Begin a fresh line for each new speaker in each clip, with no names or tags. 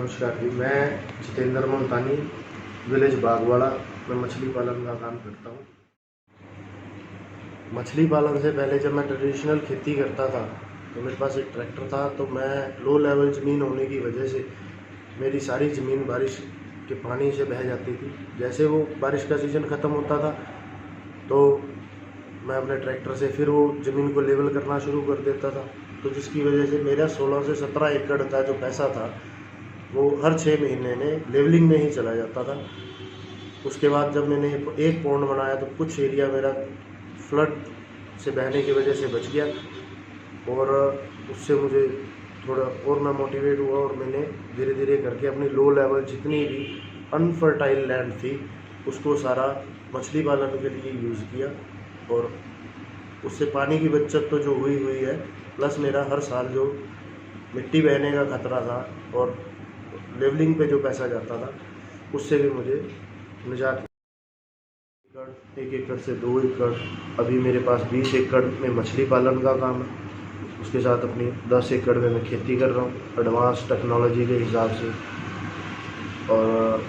नमस्कार जी, मैं जितेंद्र मुल्तानी, विलेज बागवाड़ा में मछली पालन का काम करता हूँ। मछली पालन से पहले जब मैं ट्रेडिशनल खेती करता था तो मेरे पास एक ट्रैक्टर था। तो मैं लो लेवल ज़मीन होने की वजह से मेरी सारी ज़मीन बारिश के पानी से बह जाती थी। जैसे वो बारिश का सीज़न ख़त्म होता था तो मैं अपने ट्रैक्टर से फिर वो ज़मीन को लेवल करना शुरू कर देता था। तो जिसकी वजह से मेरा 16 से 17 एकड़ का जो पैसा था वो हर 6 महीने में लेवलिंग में ही चला जाता था। उसके बाद जब मैंने एक पॉन्ड बनाया तो कुछ एरिया मेरा फ्लड से बहने की वजह से बच गया और उससे मुझे थोड़ा और मैं मोटिवेट हुआ और मैंने धीरे धीरे करके अपनी लो लेवल जितनी भी अनफर्टाइल लैंड थी उसको सारा मछली पालन के लिए यूज़ किया और उससे पानी की बचत तो जो हुई है, प्लस मेरा हर साल जो मिट्टी बहने का खतरा था और लेवलिंग पे जो पैसा जाता था उससे भी मुझे निजात। 1 एकड़ से 2 एकड़, अभी मेरे पास 20 एकड़ में मछली पालन का काम है। उसके साथ अपनी 10 एकड़ में मैं खेती कर रहा हूँ एडवांस टेक्नोलॉजी के हिसाब से। और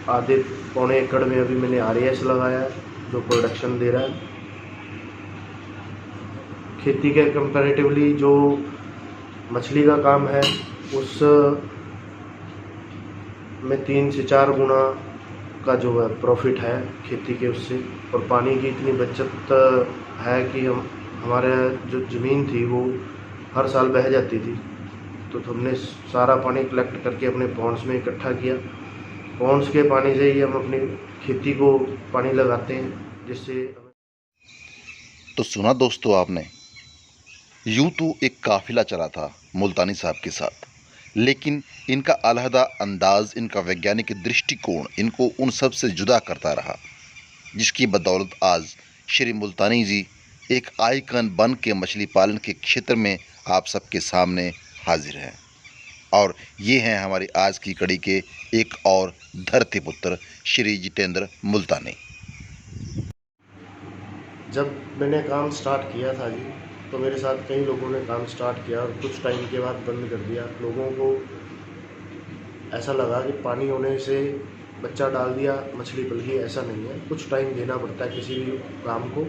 आधे पौने एकड़ में अभी मैंने RAS लगाया है जो प्रोडक्शन दे रहा है। खेती के कंपैरेटिवली जो मछली का काम है उस में 3 से 4 गुना का जो है प्रॉफिट है खेती के उससे। और पानी की इतनी बचत है कि हमारे जो ज़मीन थी वो हर साल बह जाती थी तो हमने सारा पानी कलेक्ट करके अपने पॉन्ड्स में इकट्ठा किया। पॉन्ड्स के पानी से ही हम अपनी खेती को पानी लगाते हैं जिससे।
तो सुना दोस्तों आपने, यूँ तो एक काफिला चला था मुल्तानी साहब के साथ, लेकिन इनका अलहदा अंदाज़, इनका वैज्ञानिक दृष्टिकोण इनको उन सब से जुदा करता रहा, जिसकी बदौलत आज श्री मुल्तानी जी एक आइकन बन के मछली पालन के क्षेत्र में आप सबके सामने हाजिर हैं। और ये हैं हमारी आज की कड़ी के एक और धरती पुत्र श्री जितेंद्र मुल्तानी।
जब मैंने काम स्टार्ट किया था जी तो मेरे साथ कई लोगों ने काम स्टार्ट किया और कुछ टाइम के बाद बंद कर दिया। लोगों को ऐसा लगा कि पानी होने से बच्चा डाल दिया मछली पल गई, ऐसा नहीं है। कुछ टाइम देना पड़ता है किसी भी काम को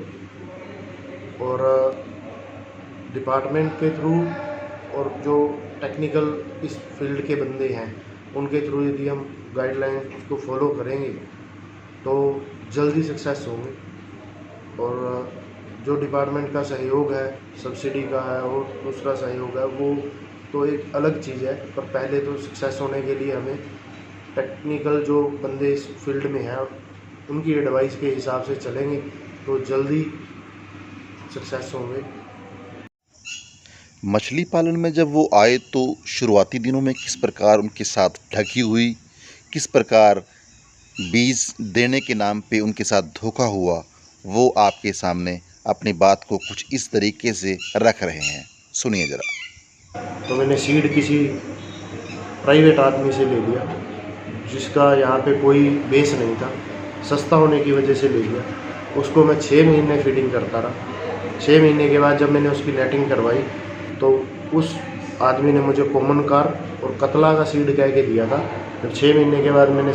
और डिपार्टमेंट के थ्रू और जो टेक्निकल इस फील्ड के बंदे हैं उनके थ्रू यदि हम गाइडलाइन उसको फॉलो करेंगे तो जल्दी सक्सेस होंगे। और जो डिपार्टमेंट का सहयोग है, सब्सिडी का है और दूसरा सहयोग है, वो तो एक अलग चीज़ है, पर पहले तो सक्सेस होने के लिए हमें टेक्निकल जो बंदे इस फील्ड में हैं उनकी एडवाइस के हिसाब से चलेंगे तो जल्दी सक्सेस होंगे।
मछली पालन में जब वो आए तो शुरुआती दिनों में किस प्रकार उनके साथ ठगी हुई, किस प्रकार बीज देने के नाम पे उनके साथ धोखा हुआ, वो आपके सामने अपनी बात को कुछ इस तरीके से रख रहे हैं, सुनिए ज़रा।
तो मैंने सीड किसी प्राइवेट आदमी से ले लिया जिसका यहाँ पे कोई बेस नहीं था, सस्ता होने की वजह से ले लिया। उसको मैं 6 महीने फीडिंग करता रहा। 6 महीने के बाद जब मैंने उसकी नेटिंग करवाई तो उस आदमी ने मुझे कॉमन कार और कतला का सीड कह के दिया था। जब 6 महीने के बाद मैंने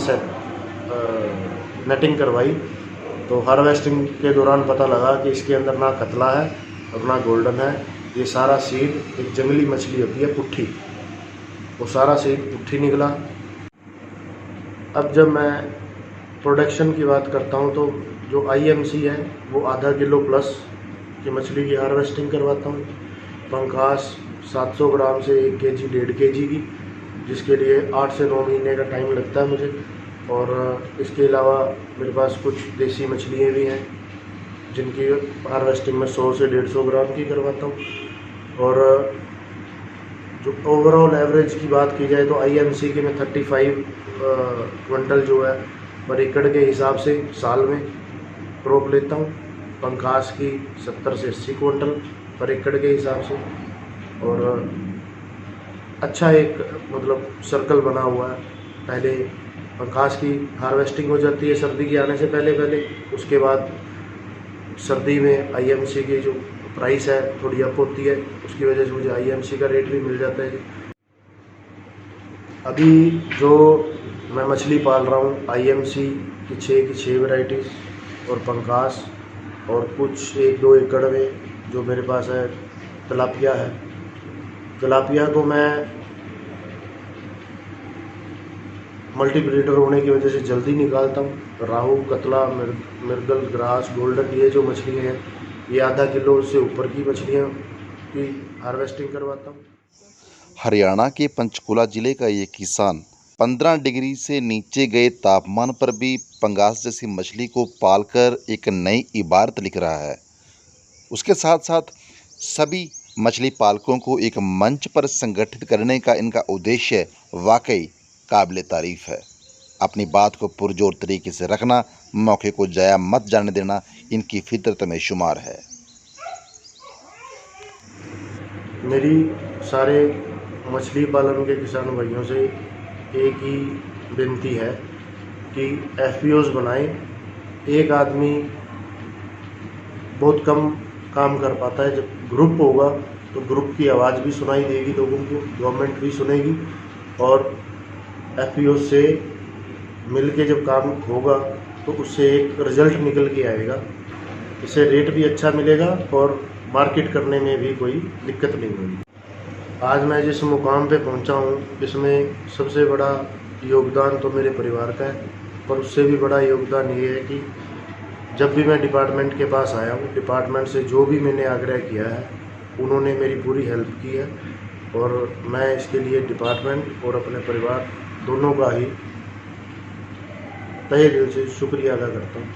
नेटिंग करवाई तो हार्वेस्टिंग के दौरान पता लगा कि इसके अंदर ना कतला है और ना गोल्डन है। ये सारा सीड एक जंगली मछली होती है पुट्ठी, वो सारा सीड पुट्ठी निकला। अब जब मैं प्रोडक्शन की बात करता हूँ तो जो IMC है वो आधा किलो प्लस की मछली की हार्वेस्टिंग करवाता हूँ। पंखास 700 ग्राम से 1 kg 1.5 kg की, जिसके लिए 8 से 9 महीने का टाइम लगता है मुझे। और इसके अलावा मेरे पास कुछ देसी मछलियाँ भी हैं जिनकी हार्वेस्टिंग में 100 से 150 ग्राम की करवाता हूँ। और जो ओवरऑल एवरेज की बात की जाए तो IMC के मैं 35 क्विंटल जो है पर एकड़ के हिसाब से साल में क्रॉप लेता हूँ। पंखास की 70 से 80 क्विंटल पर एकड़ के हिसाब से। और अच्छा एक मतलब सर्कल बना हुआ है। पहले पंखास की हार्वेस्टिंग हो जाती है सर्दी के आने से पहले, उसके बाद सर्दी में IMC की जो प्राइस है थोड़ी अप होती है, उसकी वजह से मुझे IMC का रेट भी मिल जाता है। अभी जो मैं मछली पाल रहा हूँ IMC की 6 वैरायटीज़ और पंकास, और कुछ 1-2 एकड़ में जो मेरे पास है तिलापिया है। तिलापिया को मैं मल्टी ब्रीडर होने की वजह से जल्दी निकालता हूँ। राहू, कतला, मिर्गल, ग्रास, गोल्डन, ये जो मछलियाँ हैं ये आधा किलो से ऊपर की मछलियाँ की हार्वेस्टिंग करवाता हूँ।
हरियाणा के पंचकुला जिले का ये किसान 15 डिग्री से नीचे गए तापमान पर भी पंगास जैसी मछली को पालकर एक नई इबारत लिख रहा है। उसके साथ साथ सभी मछली पालकों को एक मंच पर संगठित करने का इनका उद्देश्य वाकई काबिल तारीफ है। अपनी बात को पुरजोर तरीके से रखना, मौके को जाया मत जाने देना इनकी फितरत में शुमार है।
मेरी सारे मछली पालन के किसान भाइयों से एक ही विनती है कि FPOs बनाएं। एक आदमी बहुत कम काम कर पाता है, जब ग्रुप होगा तो ग्रुप की आवाज़ भी सुनाई देगी लोगों को, गवर्नमेंट भी सुनेगी, और FPOs से मिल के जब काम होगा तो उससे एक रिजल्ट निकल के आएगा। इससे रेट भी अच्छा मिलेगा और मार्केट करने में भी कोई दिक्कत नहीं होगी। आज मैं जिस मुकाम पे पहुंचा हूं, इसमें सबसे बड़ा योगदान तो मेरे परिवार का है, पर उससे भी बड़ा योगदान ये है कि जब भी मैं डिपार्टमेंट के पास आया हूं, डिपार्टमेंट से जो भी मैंने आग्रह किया है उन्होंने मेरी पूरी हेल्प की है, और मैं इसके लिए डिपार्टमेंट और अपने परिवार दोनों का ही तहे दिल से शुक्रिया अदा करता हूँ।